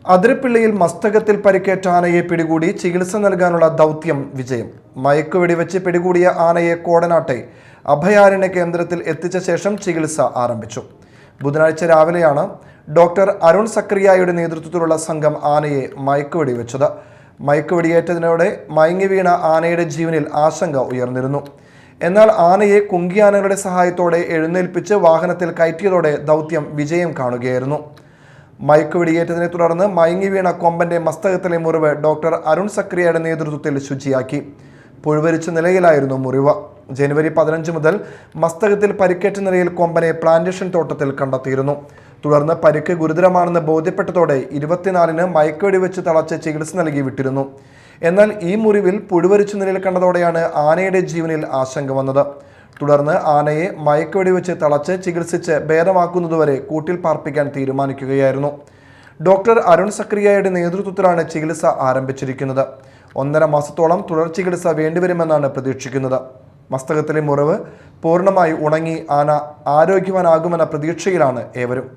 അതിരപ്പിള്ളിയിൽ മസ്തകത്തിൽ പരിക്കേറ്റ ആനയെ പിടികൂടി ചികിത്സ നൽകാനുള്ള ദൗത്യം വിജയം. മയക്കുവെടിവെച്ച് പിടികൂടിയ ആനയെ കോടനാട്ടെ അഭയാരണ്യ കേന്ദ്രത്തിൽ എത്തിച്ച ശേഷം ചികിത്സ ആരംഭിച്ചു. ബുധനാഴ്ച രാവിലെയാണ് ഡോക്ടർ അരുൺ സക്രിയയുടെ നേതൃത്വത്തിലുള്ള സംഘം ആനയെ മയക്കുവെടിവെച്ചത്. മയക്കുവെടിയേറ്റതിനോടെ മയങ്ങി വീണ ആനയുടെ ജീവനിൽ ആശങ്ക ഉയർന്നിരുന്നു. എന്നാൽ ആനയെ കുങ്കിയാനകളുടെ സഹായത്തോടെ എഴുന്നേൽപ്പിച്ച് വാഹനത്തിൽ കയറ്റിയതോടെ ദൗത്യം വിജയം കാണുകയായിരുന്നു. മയക്കുവെടിയേറ്റതിനെ തുടർന്ന് മയങ്ങി വീണ കൊമ്പന്റെ മസ്തകത്തിലെ മുറിവ് ഡോക്ടർ അരുൺ സക്രിയയുടെ നേതൃത്വത്തിൽ ശുചിയാക്കി. പുഴുവരിച്ച നിലയിലായിരുന്നു മുറിവ്. ജനുവരി 15 മുതൽ മസ്തകത്തിൽ പരിക്കേറ്റ നിലയിൽ കൊമ്പനെ പ്ലാന്റേഷൻ തോട്ടത്തിൽ കണ്ടെത്തിയിരുന്നു. തുടർന്ന് പരിക്ക് ഗുരുതരമാണെന്ന് ബോധ്യപ്പെട്ടതോടെ 24-ന് മയക്കുവെടിവെച്ച് തളച്ച് ചികിത്സ നൽകി വിട്ടിരുന്നു. എന്നാൽ ഈ മുറിവിൽ പുഴുവരിച്ച നിലയിൽ കണ്ടതോടെയാണ് ആനയുടെ ജീവനിൽ ആശങ്ക വന്നത്. തുടർന്ന് ആനയെ മയക്കുവെടിവെച്ച് തളച്ച് ചികിത്സിച്ച് ഭേദമാക്കുന്നതുവരെ കൂട്ടിൽ പാർപ്പിക്കാൻ തീരുമാനിക്കുകയായിരുന്നു. ഡോക്ടർ അരുൺ സക്രിയയുടെ നേതൃത്വത്തിലാണ് ചികിത്സ ആരംഭിച്ചിരിക്കുന്നത്. 1.5 മാസത്തോളം തുടർ ചികിത്സ വേണ്ടിവരുമെന്നാണ് പ്രതീക്ഷിക്കുന്നത്. മസ്തകത്തിലെ മുറിവ് പൂർണ്ണമായി ഉണങ്ങി ആന ആരോഗ്യവാനാകുമെന്ന പ്രതീക്ഷയിലാണ് ഏവരും.